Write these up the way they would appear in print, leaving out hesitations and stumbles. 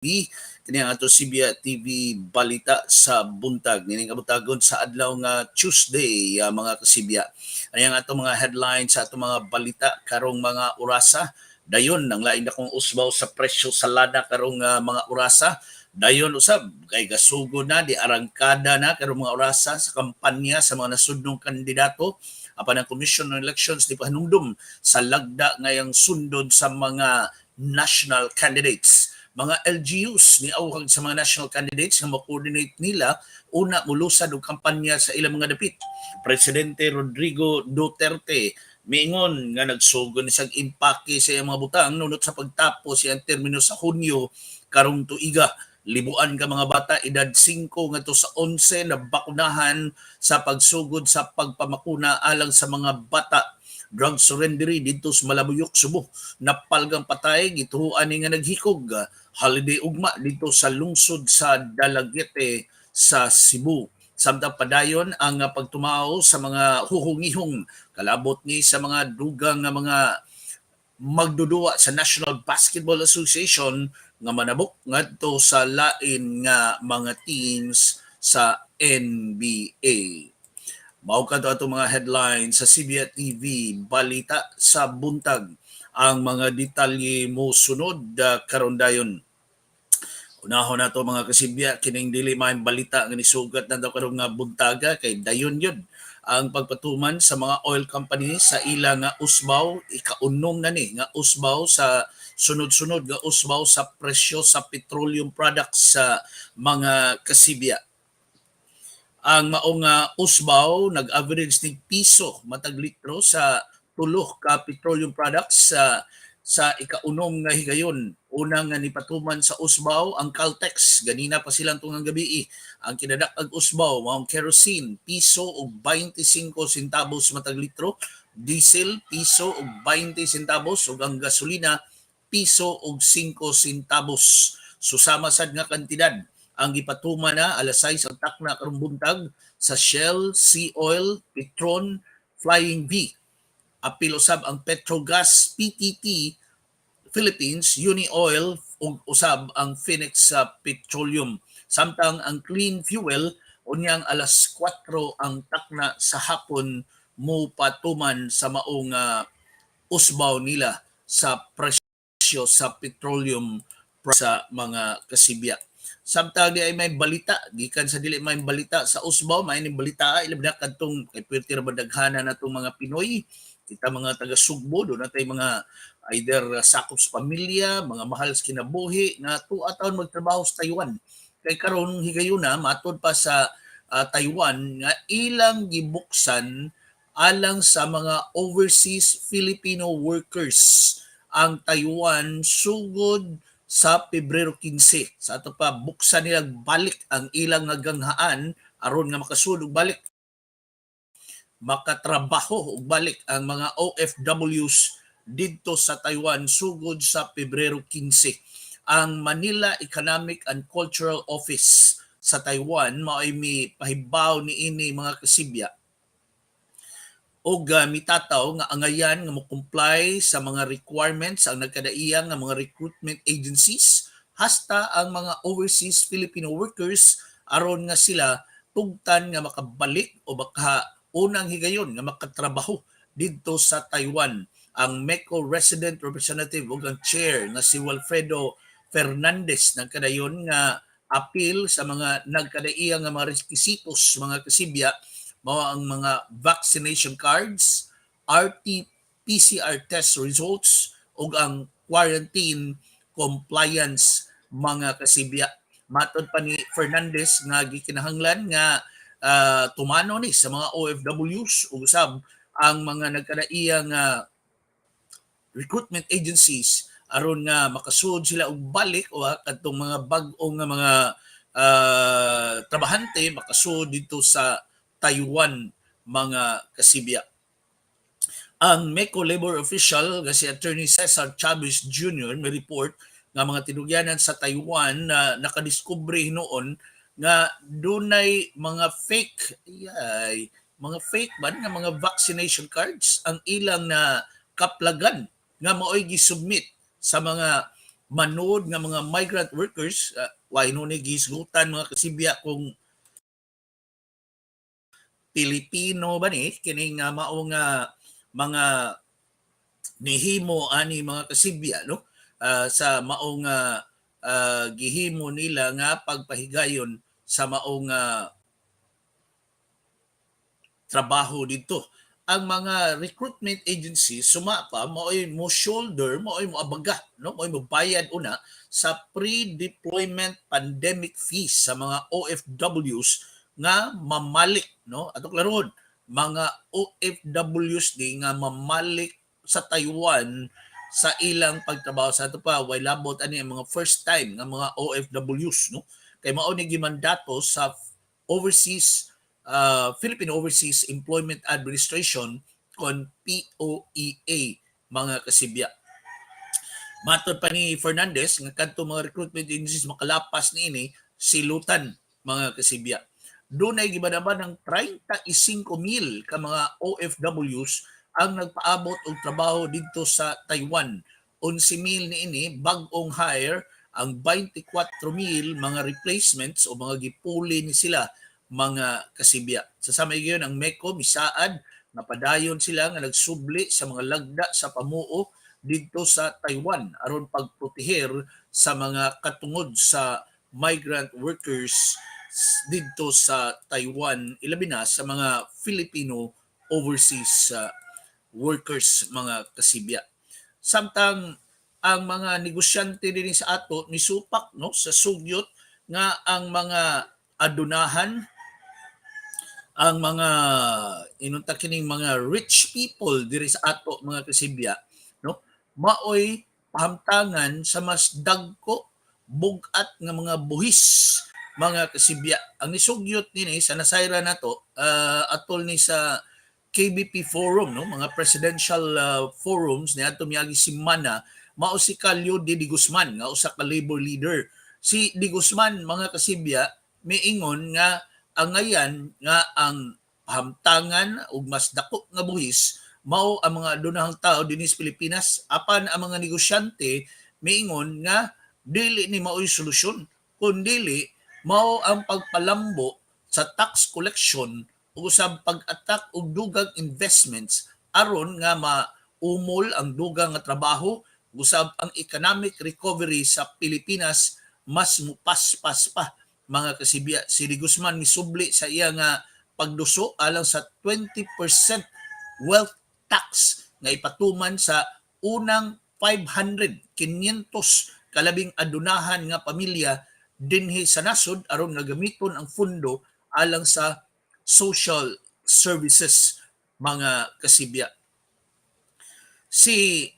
kini ang ato Sibya TV balita sa buntag. Nining kabutagon sa adlaw nga Tuesday, mga kasibya. Ano ang ato mga headlines sa ato mga balita karong mga orasa. Dayon nang lain akong usbaw sa presyo sa lana karong mga orasa. Dayon usab kay gasugo na di arangkada na karong mga orasa sa kampanya sa mga nasudnong kandidato apan ang Commission on Elections di pahanumdum sa lagda ngayang sundod sa mga national candidates. Mga LGUs ni awhag sa mga national candidates nga mo-coordinate nila una mulusad og kampanya sa ilang mga dapit. Presidente Rodrigo Duterte miingon nga nagsugod ni sag impake sa iyang mga butang nunot sa pagtapos siyang termino sa Hunyo karong tuiga. Libuan ka mga bata edad 5 ngadto sa 11 na bakunahan sa pagsugod sa pagpamakuna alang sa mga bata. Drug surrendery dito sa Malabuyok, Subo. Napalgang patay gituhuan ni nga naghikog. Holiday ugma dito sa lungsod sa Dalagete sa Cebu. Samtang padayon ang pagtumao sa mga huhungihong kalabot ni sa mga dugang nga mga magdudua sa National Basketball Association nga manabok ngadto sa lain nga mga teams sa NBA. Mao kadto ato mga headlines sa Sibya TV balita sa buntag. Ang mga detalye mo sunod karon dayon. Unahon nato mga kasibya kining dili maayong balita nga nisugat na daw karong nga buntaga kay dayon yun ang pagpatuman sa mga oil company sa ilang nga usbaw ikaunong na ni nga usbaw sa sunod-sunod nga usbaw sa presyo sa petroleum products sa mga kasibya. Ang maong usbaw nag-average ning piso matag litro sa tulo ka petroleum products sa ikaunom nga higayon. Unang nga nipatuman sa usbaw ang Caltex ganina pa silang tungang gabi. Ang kinadak-ag usbaw maong kerosene piso og 25 centavos matag litro, diesel piso og 20 centavos ug ang gasolina piso og 5 centavos. Susama sad nga kantidad ang gipatuma na alas 6 ang takna karong buntag sa Shell, Sea Oil, Petron, Flying V. Apil usab ang Petrogas PTT Philippines, Unioil ug usab ang Phoenix Petroleum. Samtang ang Clean Fuel unyang alas 4 ang takna sa hapon mo patuman sa maong usbaw nila sa presyo sa petroleum sa mga kasibya. Samtang di ay may balita, gikan sa dili may balita sa usbaw, may ning balita ilab na kadtong kay perti ra badaghanan natong mga Pinoy, kita mga taga Sugbo, do natay mga either sakop sa pamilya, mga mahal sa kinabuhi nga tuwa taon magtrabaho sa Taiwan. Kay karon higayuna matud pa sa Taiwan nga ilang gibuksan alang sa mga overseas Filipino workers ang Taiwan sugod sa Pebrero 15. Sa ato pa buksan nilang balik ang ilang nga ganghaan aron nga makasulog balik makatrabaho ug balik ang mga OFWs didto sa Taiwan sugod sa Pebrero 15. Ang Manila Economic and Cultural Office sa Taiwan mao'y mi pahibaw ni ini mga kasibya o mitataw nga angayan nga mo-comply sa mga requirements ang nagkadaiyang nga mga recruitment agencies hasta ang mga overseas Filipino workers aron nga sila tugtan nga makabalik o baka unang higayon nga makatrabaho didto sa Taiwan. Ang MECO resident representative ug ang chair nga si Wilfredo Fernandez nagkadayon nga apil sa mga nagkadaiyang nga mga requisitos mga kasibya mao ang mga vaccination cards, RT-PCR test results ug ang quarantine compliance mga kasibya. Matod pa ni Fernandez nga gikinahanglan nga tumano ni sa mga OFWs ug usab ang mga nagkadaiyang recruitment agencies aron nga makasud sila og balik o kadtong mga bag-ong nga mga trabahante makasud dito sa Taiwan mga kasibya. Ang MECO labor official nga si Attorney Cesar Chavez Jr. may report nga mga tinugyanan sa Taiwan na nakadiskubre noon nga dunay mga fake man nga mga vaccination cards ang ilang na kaplagan nga mao'y gisubmit sa mga manood nga mga migrant workers, why no ni gisgutan mga kasibya kung Pilipino ba ni kining mao nga mga nihimo ani mga kasibya no. Sa maong gihimo nila nga pagpahigayon sa maong trabaho dito. Ang mga recruitment agencies sumapa mao'y mo shoulder, mao'y mo abaga, no? Mao'y mo bayad una sa pre-deployment pandemic fees sa mga OFWs nga mamalik, no? Ato klaron, mga OFWs di nga mamalik sa Taiwan sa ilang pagtrabaho sa ato pa way labot ani ang mga first time nga mga OFWs, no? Kay mao ni gimandato sa overseas Philippine Overseas Employment Administration kon POEA mga kasibya. Matod pa ni Fernandez nga kadto mga recruitment agencies makalapas niini silutan mga kasibya. Doon ay gibanaban ng 35,000 ka mga OFWs ang nagpaabot og trabaho dito sa Taiwan. 11,000 niini bag-ong hire, ang 24,000 mga replacements o mga gipuli ni sila mga kasibya. Sa samay gayon ang MECO misaad nga padayon sila nga nagsubli sa mga lagda sa pamuo didto sa Taiwan aron pagprotehir sa mga katungod sa migrant workers didto sa Taiwan, ilabi na sa mga Filipino overseas workers mga kasibya. Samtang ang mga negosyante din sa ato ni supak no sa sugyot nga ang mga adunahan, ang mga inunta kining mga rich people diri sa ato mga kasibya no maoy pahamtangan sa mas dagko bugat nga mga buhis mga kasibya. Ang nisugyot nini sa nasayra nato atol ni sa KBP forum no mga presidential forums ni ato miagi si Mana mao si Calio de Guzman nga usa ka labor leader. Si Di Guzman mga kasibya miingon nga ang ngayan nga ang hamtangan ug mas dako nga buhis mao ang mga adunahang tao dinis Pilipinas apan ang mga negosyante miingon nga dili ni mao'y solusyon kundi mao ang pagpalambo sa tax collection ug usab pag-attack og dugang investments aron nga maumol ang dugang nga trabaho usab ang economic recovery sa Pilipinas mas mupaspas pa mga kasibya. Si Di Guzman misubli sa iya nga pagduso alang sa 20% wealth tax nga ipatuman sa unang 500 kalabing adunahan nga pamilya dinhi sa nasod aron nga gamiton ang fundo alang sa social services mga kasibya. Si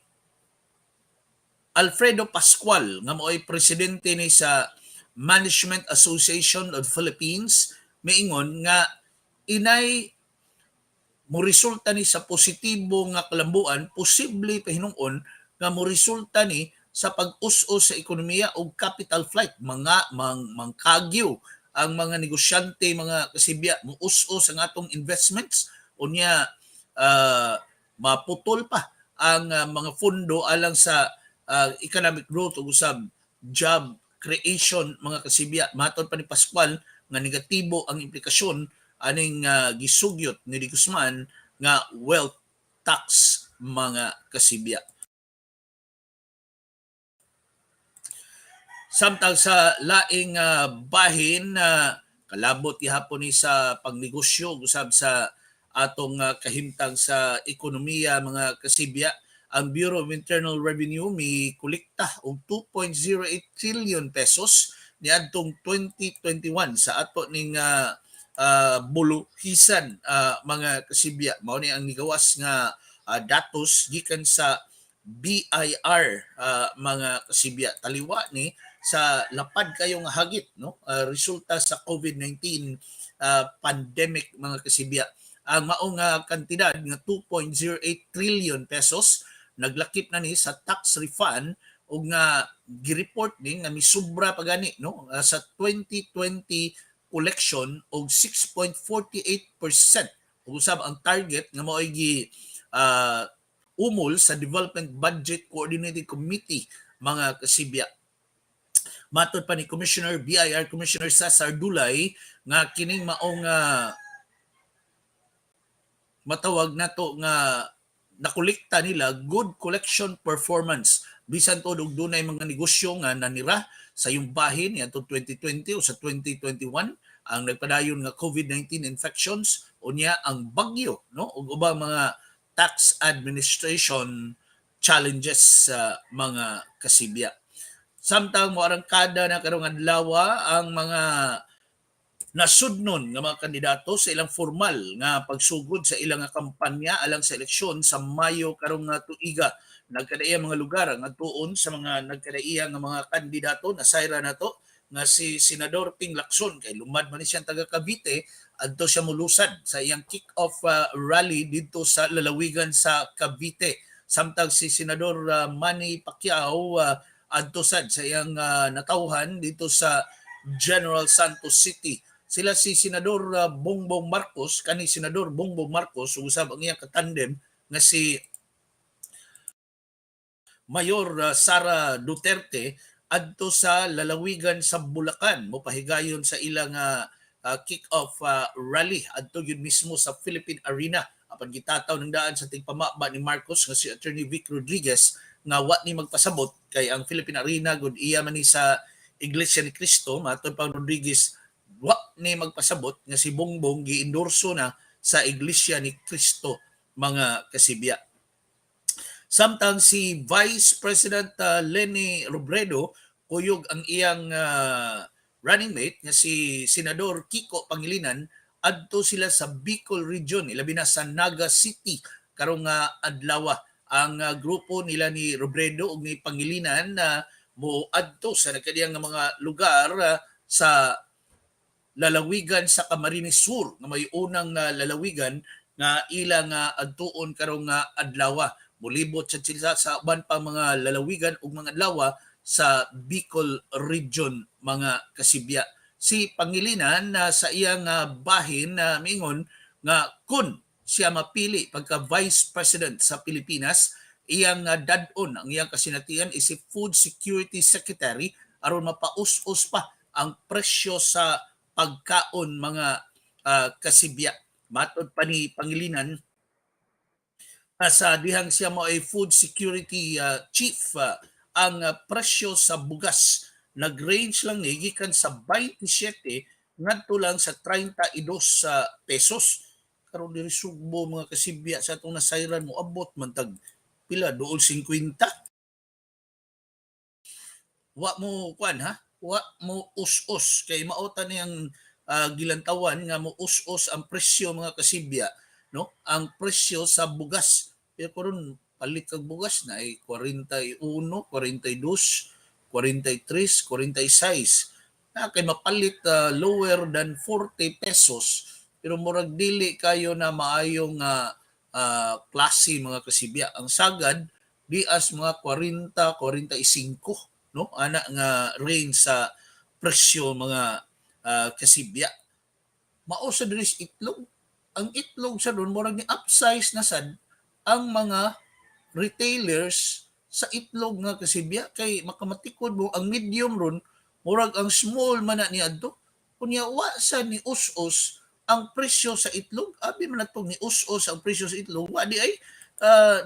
Alfredo Pascual nga mo'y presidente ni sa Management Association of Philippines miingon nga inay mo resulta ni sa positibo nga kalambuan posible pahinuon nga mo resulta ni sa pag-us-us sa ekonomiya o capital flight mga mangkagyo ang mga negosyante mga kasibya mo us-us ang atong investments unya maputol pa ang mga fundo alang sa economic growth ug usab job creation mga kasibya. Matod pa ni Pascual nga negatibo ang implikasyon aning gisugyot ni Di Guzman nga wealth tax mga kasibya. Samtang sa laing bahin na kalabot gihapon ni sa pagnegosyo usab sa atong kahimtang sa ekonomiya mga kasibya, ang Bureau of Internal Revenue mi kolekta og 2.08 trillion pesos niadtong 2021 sa ato ning buluhisan mga kasibya. Mao ni ang nigawas nga datos gikan sa BIR mga kasibya. Taliwa ni sa lapad kayong hagit no resulta sa COVID-19 pandemic mga kasibya. Ang maong kantidad nga 2.08 trillion pesos naglakip na ni sa tax refund ug nga gireport ni nga misubra pa gani no sa 2020 collection og 6.48%. Ug usab ang target nga mao'y umol sa Development Budget Coordinating Committee mga kasibya. Matod pa ni Commissioner BIR Commissioner Cesar Dulay nga kining maong matawag nato nga nakolekta nila good collection performance bisan todo og dunay mga negosyo nga nanira sa yung bahin niadto 2020 o sa 2021 ang nagpadayon nga COVID-19 infections unya ang bagyo no ug ubang mga tax administration challenges sa mga kasibya. Samtang mo arangkada na karong adlaw ang mga nasudnon nga mga kandidato sa ilang formal nga pagsugod sa ilang kampanya alang sa eleksyon sa Mayo karong nga tuiga. Nagkadaiya mga lugar ang tuon sa mga nagkadaiya nga mga kandidato na sayra nato nga si Senador Ping Lacson kay lumad man ni siyang taga Cavite adto siya molusad sa iyang kick-off rally dito sa lalawigan sa Cavite. Samtang si Senador Manny Pacquiao adto sad sa iyang natawhan dito sa General Santos City. Sila si Senador Bongbong Marcos, kani Senador Bongbong Marcos, usab ang iyang katandem nga si Mayor Sara Duterte adto sa lalawigan sa Bulacan mopahigayon sa ilang kick-off rally adto yun mismo sa Philippine Arena apan gitataw ng daan sa tigpamaba ni Marcos nga si Attorney Vic Rodriguez nga wa ni magpasabot kay ang Philippine Arena gud iya man ni sa Iglesia ni Cristo matod pa Rodriguez wa ni magpasabot nga si Bongbong giendorso na sa Iglesia ni Cristo mga kasibya. Samtang si Vice President Leni Robredo kuyog ang iyang running mate nga si Senador Kiko Pangilinan adto sila sa Bicol Region ilabi na sa Naga City karong adlaw ang grupo nila ni Robredo ug ni Pangilinan na mo adto sa nagkadiyang mga lugar sa lalawigan sa Camarines Sur nga may unang lalawigan nga ilang adtuon karong adlaw. Mulibot sa sila sa uban pa mga lalawigan ug mga adlaw sa Bicol Region mga kasibya. Si Pangilinan sa iyang bahin na mingon nga kun siya mapili pagka Vice President sa Pilipinas, iyang dadon ang iyang kasinatian is si Food Security Secretary aron mapaus-us pa ang presyo sa pagkaon mga kasibya. Matod pa ni Pangilinan sa dihang siya mo ay food security chief ang presyo sa bugas nag-range lang ni gikan sa 27 ngadto lang sa 32 pesos karon diri Sugbo mga kasibya sa atong nasayran mo abot man tag pila duol 50 wa mo kwan ha wa mo us-us kay mauta niyang gilantawan nga mo us-us ang presyo mga kasibya no ang presyo sa bugas pero karon palit kag bugas na ay 41, 42, 43, 46 na kay mapalit lower than 40 pesos pero murag dili kayo na maayong klase mga kasibya ang sagad di as mga 40, 45 no ana nga range sa presyo mga kasibya mao sa diri itlog ang itlog sa doon murag ni upsize na sad ang mga retailers sa itlog nga kasibya kay makamatikod mo ang medium ron murag ang small man na niadto kunya wa sa ni us-us ang presyo sa itlog abi man natong ni us-us ang presyo sa itlog wa di ay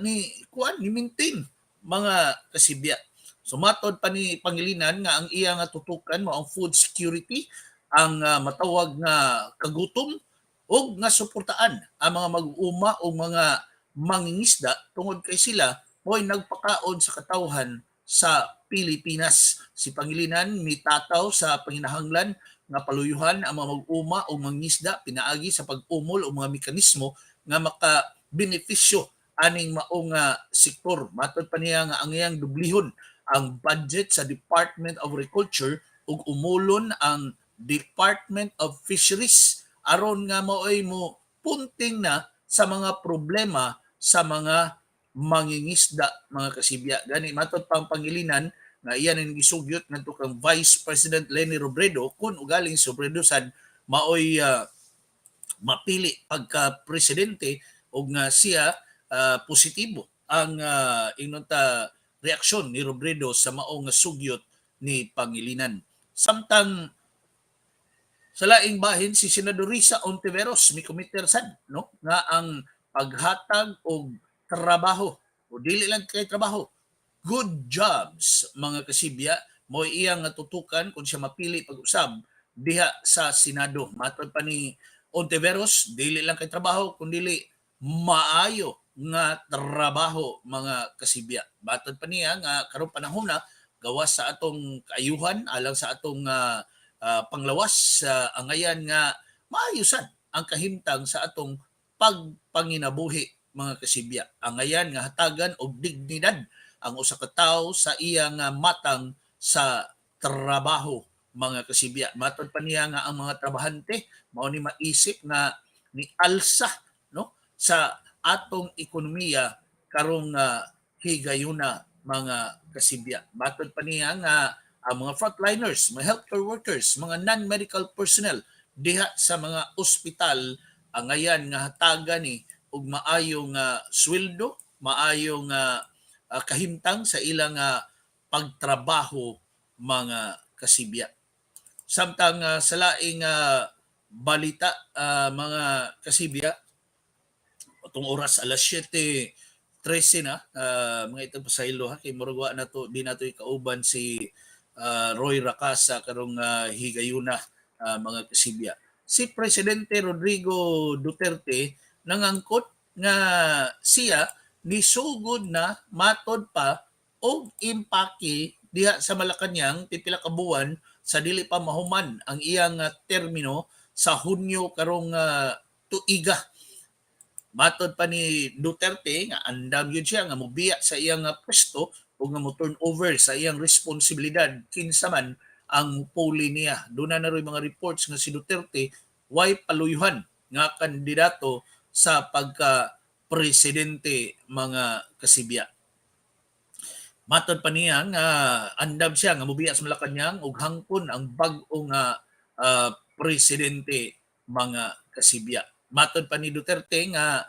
ni kuan ni maintain mga kasibya. Sumatod pa ni Pangilinan nga ang iya nga tutukan mao ang food security ang matawag nga kagutom ug nga suportaan ang mga mag-uuma o mga mangingisda tungod kay sila mo'y nagpakaon sa katawhan sa Pilipinas. Si Pangilinan mitataw sa panginahanglan nga paluyuhan ang mga mag-uma o mangingisda pinaagi sa pag-umol o mga mekanismo nga makabenepisyo aning maong sektor. Matod pa niya nga ang iyang dublihon ang budget sa Department of Agriculture ug umulon ang Department of Fisheries aron nga maoy mo punting na sa mga problema sa mga mangingisda mga kasibya. Gani matod pang Pangilinan nga iyan ang gisugyot ngadto kang Vice President Leni Robredo kun ugaling si Robredo sad maoy mapili pagka presidente ug nga siya positibo ang inunta reaksyon ni Robredo sa mao nga sugyot ni Pangilinan. Samtang sa laing bahin si Senador Risa Ontiveros mi komiter sad no nga ang paghatag og trabaho o dili lang kay trabaho, good jobs mga kasibya mo iyang natutukan kung siya mapili pag-usab diha sa Senado. Matod pa ni Ontiveros, dili lang kay trabaho kundi maayo nga trabaho mga kasibya. Matod pa niya nga karong panahon na gawas sa atong kaayuhan alang sa atong panglawas sa angayan nga maayusan ang kahimtang sa atong pagpanginabuhi mga kasibya. Angayan nga hatagan og dignidad ang usa ka tawo sa iyang matang sa trabaho mga kasibya. Matod pa niya nga ang mga trabahante mao ni maisip nga ni alsa no sa atong ekonomiya karong higayuna mga kasibya. Matod pa niya nga ang mga frontliners, mga healthcare workers, mga non-medical personnel diha sa mga ospital ang ngayon nga hatagan ni og maayong sweldo, maayong kahimtang sa ilang pagtrabaho mga kasibya. Samtang sa laing balita mga kasibya, itong oras alas 7:13 na mga itong pasaylo ha kay murag na to di nato ikauban si Roy Racasa karong higayuna mga kasibya. Si Presidente Rodrigo Duterte nangangkot nga siya nisugod na matod pa og impake diha sa Malacañang pipila ka buwan sa dili pa mahuman ang iyang termino sa Hunyo karong tuiga. Matod pa ni Duterte nga andam yun siya nga mobiya sa iyang pwesto o nga mo turn over sa iyang responsibilidad kinsa man ang puli niya. Doon na rin mga reports nga si Duterte way paluyuhan nga kandidato sa pagka-presidente mga kasibya. Matod pa niya nga andam siya nga mobiya sa Malacañang ug hangpon ang bag-ong presidente mga kasibya. Matod pa ni Duterte nga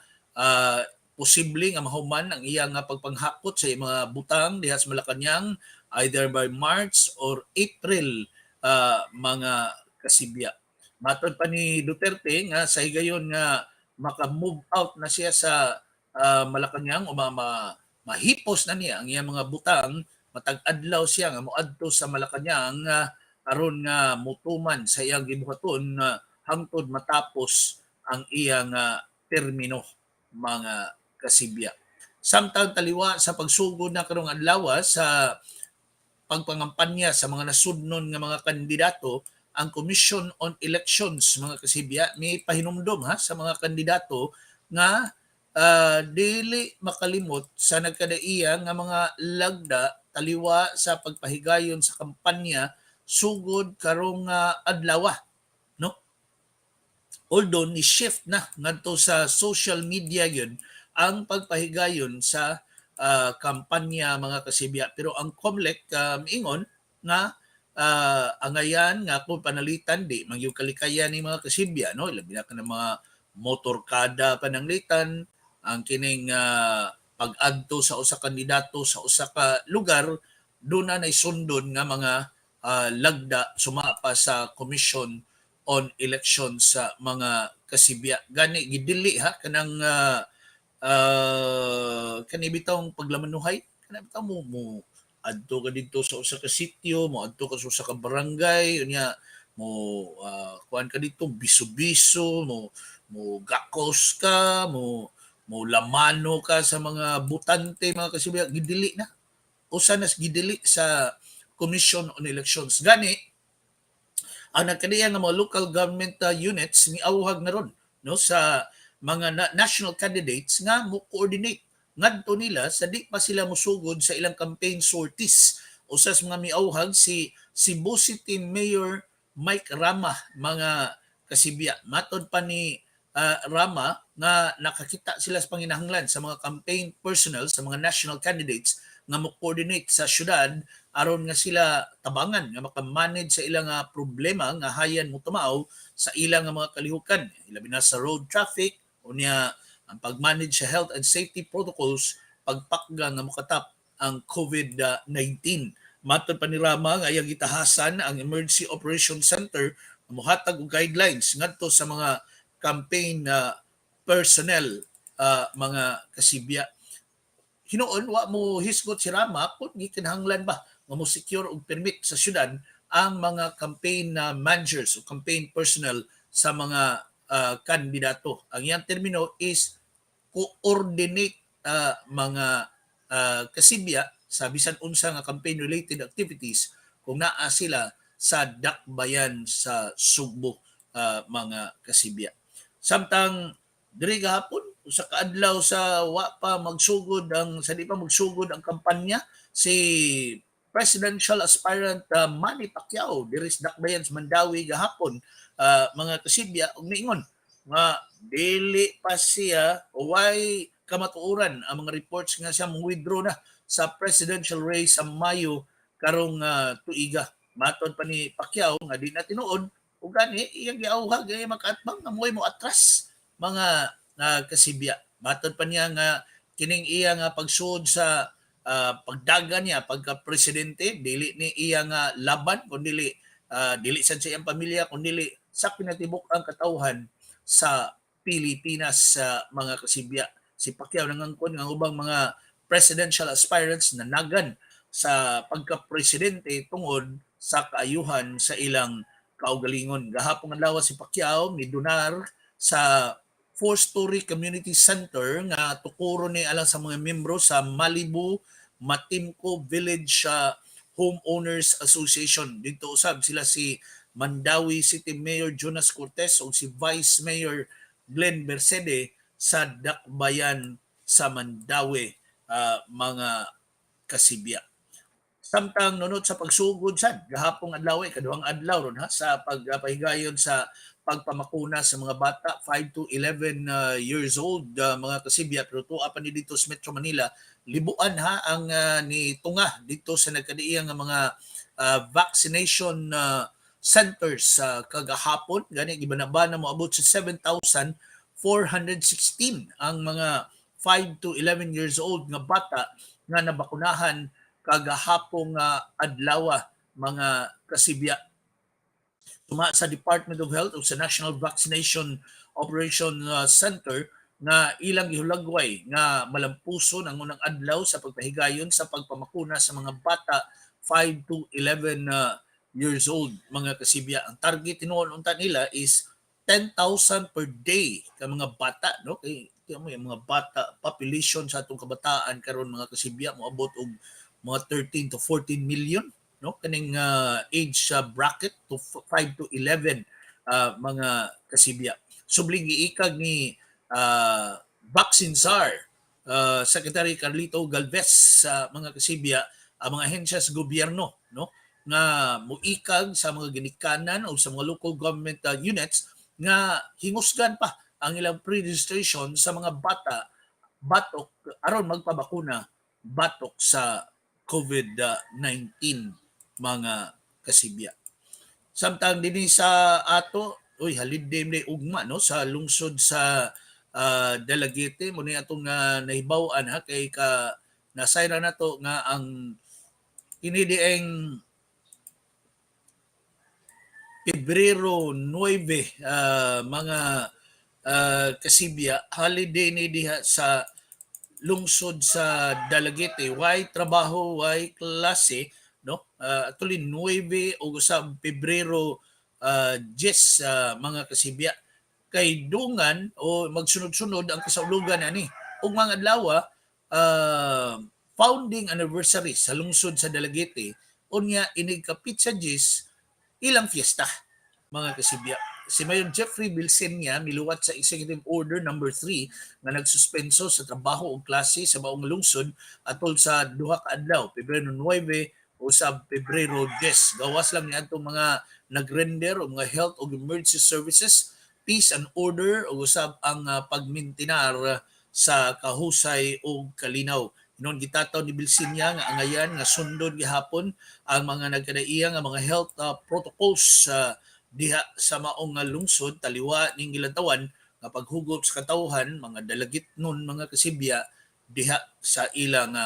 posible nga mahuman ang iyang pagpanghakot sa mga butang diha sa Malacañang either by March or April mga kasibya. Matod pa ni Duterte nga sa higayon nga maka-move out na siya sa Malacañang o mahipos na niya ang iyang mga butang, matag-adlaw siya nga moadto sa Malacañang aron nga mutuman sa iyang gibuhaton hangtod matapos ang iyang termino mga kasibya. Samtang taliwa sa pagsugod na karong adlaw sa pagpangampanya sa mga nasudnon nga mga kandidato, ang Commission on Elections mga kasibya may pahinumdom sa mga kandidato nga dili makalimot sa nagkadaiya nga mga lagda taliwa sa pagpahigayon sa kampanya sugod karong adlaw no. Although ni shift na ngadto sa social media yun ang pagpahigayon sa kampanya mga kasibya, pero ang COMELEC ingon nga angayan nga kung panalitan di magyug kalikayan ni mga kasibya no, labi na ka ng mga motorkada pananglitan ang kining pag-adto sa usa kandidato sa usa ka lugar doon na naisundon nga mga lagda sumapa sa Commission on Elections sa mga kasibya. Gani gidili kanang kani bitong paglamanuhay kana bitaw mo adto ka dito sa usa ka sitio, mo adto ka sa usa ka barangay unya mo kuan ka dito biso-biso mo gakos ka mo lamano ka sa mga butante mga kasibya, gidili na usa na gidili sa Commission on Elections. Gani ang nagkadiya nga mga local government units ni awhag na ron no sa mga national candidates nga mo coordinate ngadto nila sa di pa sila musugod sa ilang campaign sorties. Usas mga miawhag si Cebu City Mayor Mike Rama mga kasibya. Matod pa ni Rama nga nakakita sila sa panginahanglan sa mga campaign personnel sa mga national candidates nga mo-coordinate sa syudad aron nga sila tabangan nga makamanage sa ilang problema nga hayan mo tumaw sa ilang mga kalihukan, ilabi na sa road traffic unya ang pag-manage sa health and safety protocols pagpakga nga makatap ang COVID-19. Matod pa ni Rama nga iyang gitahasan ang Emergency Operations Center muhatag og guidelines ngadto sa mga campaign personnel, mga kasibya. Hinuon wa mo hisgot si Rama kung gikinahanglan ba nga mo secure og permit sa syudad ang mga campaign managers o campaign personnel sa mga kandidato. Ang iyang termino is coordinate mga kasibya sa bisan unsa nga campaign related activities kung naa sila sa dakbayan sa Sugbo, mga kasibya. Samtang diri gahapon sa kaadlaw sa sa di pa magsugod ang kampanya si presidential aspirant Manny Pacquiao diri sa dakbayan sa Mandawi gahapon, mga kasibya, ug niingon nga dili pa siya o why kamatuoran ang mga reports nga siya withdraw na sa presidential race sa Mayo karong tuiga. Matod pa ni Pacquiao nga di na tinuod ug gani iyang giawhag ay makaatbang nga moy mo atras mga kasibya. Matod pa niya nga kining iya nga pagsuod sa pagdagan niya pagka presidente dili ni iya nga laban kundi dili sad sa iyang pamilya kundi sa pinatibok ang katawhan sa Pilipinas, sa mga kasibya. Si Pacquiao nangangkon nga ubang mga presidential aspirants na nagan sa pagka-presidente tungod sa kaayuhan sa ilang kaugalingon. Gahapon adlaw si Pacquiao midonar sa four-story community center nga tukuro ni alang sa mga miyembro sa Malibu Matimco Village Homeowners Association. Dito usab sila si Mandawi City Mayor Jonas Cortez o si Vice Mayor Glenn Mercede sa dakbayan sa Mandawi, mga kasibya. Samtang nunod sa pagsugod sad gahapong adlaw kaduhang adlaw ron sa pagpahigayon sa pagpamakuna sa mga bata 5 to 11 years old, mga kasibya, pero tuwa pa ni dito sa Metro Manila libuan ang ni tunga dito sa nagkadiiyang nga mga vaccination centers kagahapon gani gibanabana mo abot sa 7,416 ang mga 5 to 11 years old nga bata nga nabakunahan kagahapong adlaw, mga kasibya. Tuma sa Department of Health o sa National Vaccination Operation Center nga ilang gihulagway nga malampuson ang unang adlaw sa pagpahigayon sa pagpamakuna sa mga bata 5 to 11 years old, mga kasibya. Ang target tinuon unta nila is 10,000 per day ka mga bata, no? Kay mo yung mga bata population sa atong kabataan karon, mga kasibya, moabot og mga 13 to 14 million, no, kaning age bracket to 5 to 11, mga kasibya. Subling giikag ni Vaccine Czar Secretary Carlito Galvez sa mga kasibya ang mga ahensya sa gobyerno, no, nga muikag sa mga ginikanan o sa mga local government units nga hingusgan pa ang ilang pre-registration sa mga bata batok aron magpabakuna batok sa COVID-19, mga kasibya. Samtang dinhi sa ato, halid din ugma, no, sa lungsod sa Dalagete mo ni atong nahibaw-an kay ka nasayra nato nga ang kinidieng Pebrero 9, mga kasibya, holiday ni diha sa lungsod sa Dalagete. Why trabaho, why klase, no? Actually 9 o sa Pebrero 10, mga kasibya. Kay dungan o magsunod-sunod ang kasaulugan ani. Ug mga adlaw founding anniversary sa lungsod sa Dalagete, unya inig kapit sa 10 ilang fiesta, mga kasibya. Si Mayor Jeffrey Bilsen niya miluwat sa Executive Order number 3 nga nagsuspenso sa trabaho o klase sa maong lungsod atol sa duha ka adlaw, Pebrero 9 o sa Pebrero 10. Gawas lang niadtong mga nagrender o mga health o emergency services, peace and order o usab ang pagmintinar sa kahusay o kalinaw. Noon gitataw ni Bilsinya nga angayan nga sundon gihapon ang mga nagkadaiya nga mga health protocols diha sa maong lungsod taliwa ning gilantawan nga paghugop sa katawhan mga dalagit nun, mga kasibya, diha sa ilang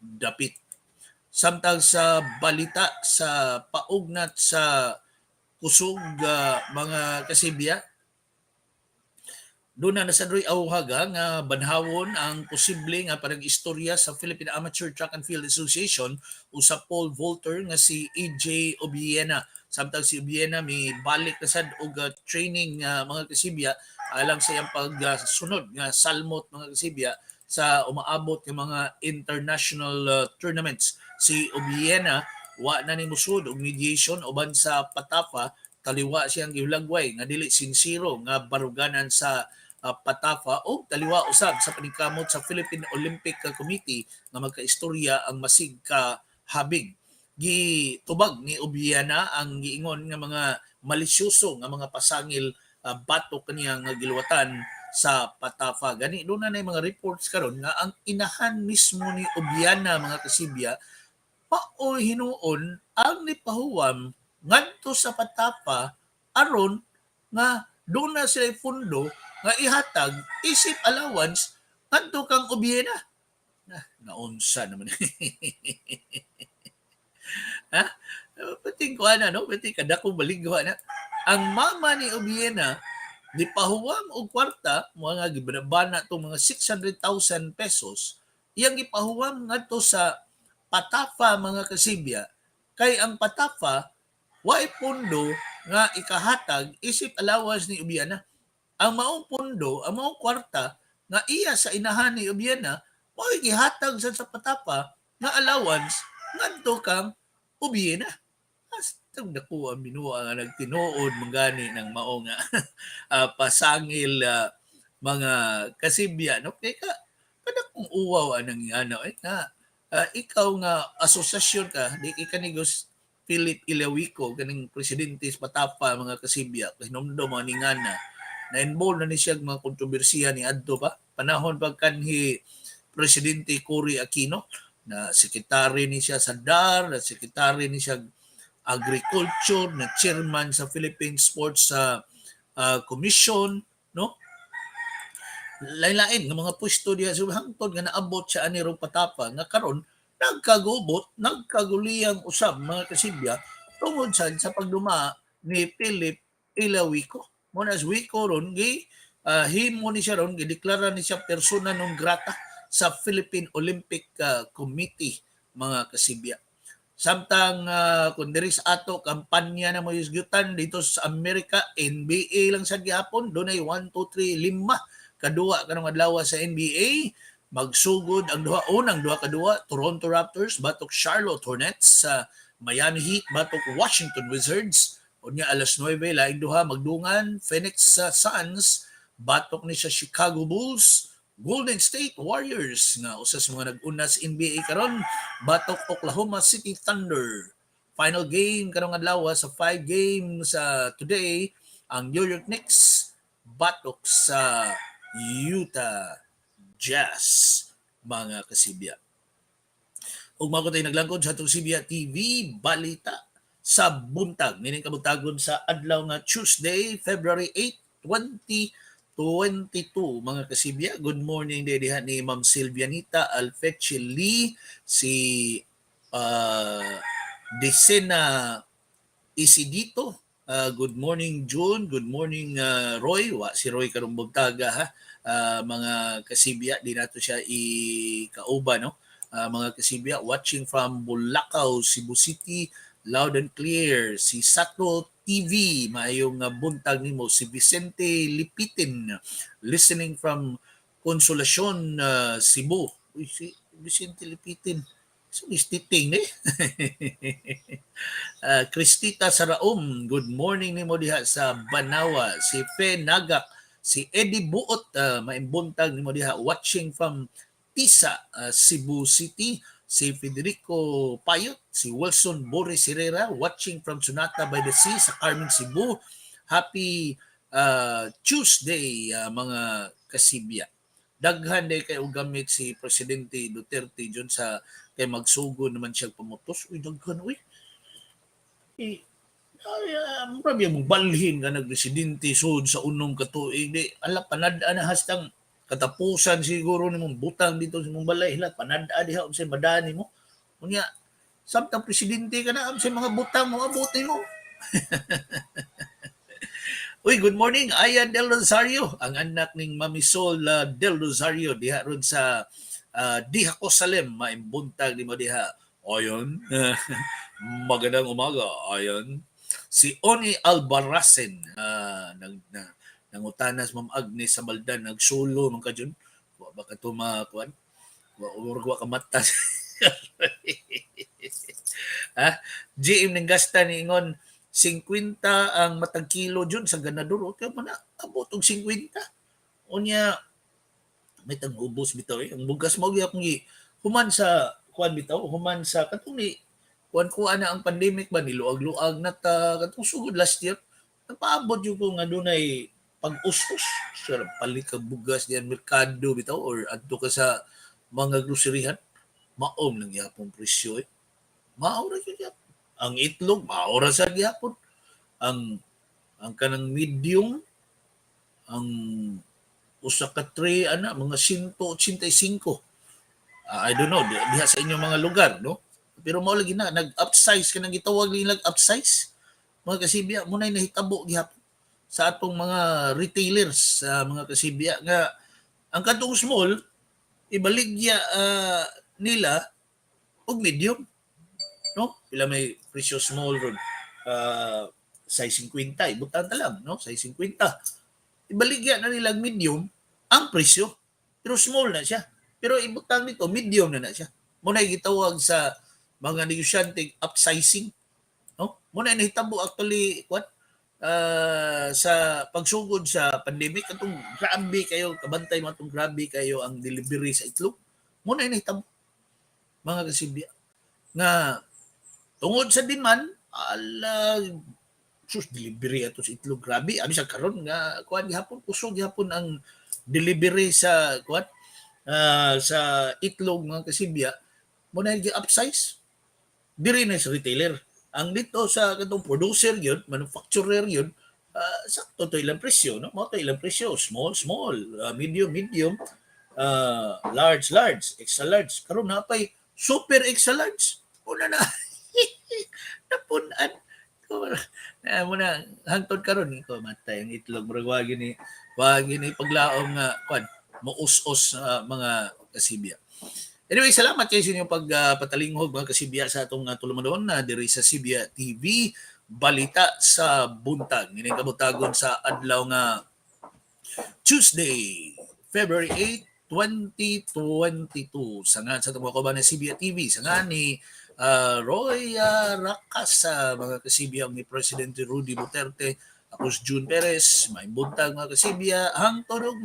dapit. Samtang sa balita sa paugnat sa kusog mga kasibya, doon na nasadroy awhaga nga banhawon ang posible nga parang istorya sa Philippine Amateur Track and Field Association usa pole vaulter nga si EJ Obiena. Samtang si Obiena may balik na sad og training mga kasibya alang sa iyang pagsunod nga salmot mga kasibya sa umaabot ng mga international tournaments. Si Obiena wa na ni musud og mediation uban sa Patafa, taliwa siyang gihulagway nga dili sinsiro nga baruganan sa Patafa o taliwa usab sa paningkamot sa Philippine Olympic Committee nga magkaistorya ang masig ka habig. Gitubag ni Obiana ang giingon nga mga malisyoso nga mga pasangil batok kaniya nga giluwatan sa Patafa. Gani doon na mga reports karon nga ang inahan mismo ni Obiana mga kasibya paoy hinuon ang nipahuwam ngadto sa Patafa aron nga doon na sila fundo nga ihatag isip allowance ngadto kang Obiena. Naunsa naman. Ha? Pati ko na no, pati kada ko baligwa na. Ang mama ni Obiena gipahuwam og kwarta mga gibana tong mga 600,000 pesos iyang gipahuwam ngadto sa Patafa mga kasibya kay ang Patafa way pondo nga ikahatag isip allowance ni Obiena. Ang maong pondo, ang maong kwarta nga iya sa inahan ni Obiena way gihatag sa Patafa nga allowance ngadto kang Obiena. Astang dako ang minua nga nagtinuod mangani ng mao nga pasangil mga kasibya no kay ka kada kung uwaw anang ano nga ikaw nga asosasyon ka di ka ni Philip Ilawico kaning presidente sa Patafa mga kasibya hinumdum mga ningana na-involve na ni siya mga kontrobersiya ni adto pa panahon pagkanhi presidente Cory Aquino na sekretary ni siya sa DAR, na sekretary ni siya agriculture, na chairman sa Philippine Sports Commission, no? Lain-lain ng mga pwesto diya so hangtod nga naabot siya ani rong Patafa nga karon nagkagubot, nagkaguliyang usab mga kasibya tungod sa pagduma ni Philip Ilawico. Muna as Wico ron himo ni siya ron gideklara ni siya persona non grata sa Philippine Olympic Committee mga kasibya. Samtang kung diri sa ato kampanya na mo isgyutan dito sa Amerika, NBA lang sa gihapon, dunay 1 2 3 5 kadua kanang adlaw sa NBA. Magsugod ang unang duha kadua Toronto Raptors batok Charlotte Hornets sa Miami Heat batok Washington Wizards. Unya alas 9 laing duha magdungan Phoenix Suns batok ni sa Chicago Bulls. Golden State Warriors nga usa sa mga nag-una sa NBA karon batok Oklahoma City Thunder. Final game karong adlaw sa 5 games today ang New York Knicks batok sa Utah Jazz mga kasibya. Ug mao tay naglangkod sa atong Sibya TV balita sa buntag nining kabuntagon sa adlaw nga Tuesday, February 8, 2022 mga kasibya. Good morning diha ni Ma'am Silvianita Alfeche Lee, si Desena Isidito. Good morning June, good morning Roy. Wa si Roy karong buntaga ha. Mga kasibya di nato siya ikauba no. Mga kasibya watching from Bulacau, Cebu City, loud and clear. Si Sato TV, maayong buntag nimo. Si Vicente Lipitin, listening from Consolacion, Cebu. Uy, si Vicente Lipitin. So, istiting eh. Cristita Saraom, good morning nimo diha sa Banawa. Si Fe Nagak, si Eddie Buot, maimbuntag nimo diha watching from Tisa, Cebu City. Si Federico Payot, si Wilson Boris Herrera watching from Sunata by the Sea sa Carmen, Cebu. Happy Tuesday mga kasibya. Daghan day kay gamit si Presidente Duterte dyan sa kay magsugod naman siya pamutos. Uy, daghan, uy. Marami mong balhin nga nagresidente sud sa unong katuig. Di, ala, panadaan na hastang katapusan siguro nimong butang dito sa mong balay hila panada diha unsay madani mo. Unya samtang presidente ka na unsay mga butang mo abuti mo. Uy, good morning, Ayan Del Rosario, ang anak ning Mami Sol Del Rosario diha ron sa Diha ko Salem, maimbuntag ni mo diha. Ayon, magandang umaga, ayon. Si Oni Albarracen, nangutanas Ma'am Agnes sa Maldan, nagsulo man ka dyan. Wa ba ka tumakuan? Wa ka mata. Ha? GM ng gasta ni Ingon, 50 ang matag kilo dyan sa ganador. Okay man na, abot og 50. Unya, may tag-ubos bitaw eh. Ang bugas mo, akong human sa, kuan bitaw, human sa, katong ni, kuan na ang pandemic ba, niluag-luag na ta, katong sugod last year, napaabot yung kung ano na pag-usos. Sir, palit ka bugas diyan, merkado bitaw, or adto ka sa mga groceryhan, maom lang yapong presyo eh. Maura yun yapon. Ang itlog, maura sa yapon. Ang kanang medium, ang usa ka tray ana mga 185. I don't know diha sa inyong mga lugar no, pero mao lagi na nag-upsize ka nang gitawag nilang upsize mga kasibya mo nay nahitabo gihapon sa atong mga retailers sa mga kasibya nga ang kadtong small ibaligya nila og medium no, pila may presyo small ron size 50 ibutan ta lang no, size 50 ibaligya na nilang medium ang presyo. Pero small na siya. Pero ibutang nito, medium na siya. Muna gitawag sa mga negosyante upsizing. No? Muna nahitabo actually what? Sa pagsugod sa pandemic, atong grabe kayo, kabantay mo atong grabe kayo ang delivery sa itlog. Muna nahitabo. Mga kasibya. Nga tungod sa demand, sus delivery ato sa itlog grabe abi sa karon nga kuan gihapon kusog gihapon ang delivery sa kuan sa itlog mga kasibya mo na gi-upsize diri na sa retailer ang dito sa katong producer yun manufacturer yun sakto to ilang presyo no mo to ilang presyo small medium large extra large karon na pay super extra large una na napunan muna hangtod karon ko matay ang itlog murag wagi ni paglaom nga kwan maus-us mga kasibya. Anyway, salamat kayo sa inyong pagpatalingog mga kasibya sa atong tulumanon na diri sa Sibya TV balita sa buntag. Ining kabutagon sa adlaw nga Tuesday, February 8, 2022. Sangan sa itong mga ng Sibya TV. Sangan ni Roy Rakas sa mga kasibya ni Presidente Rudy Duterte. Ako si June Perez, may buntag mga kasibya. Hangtod og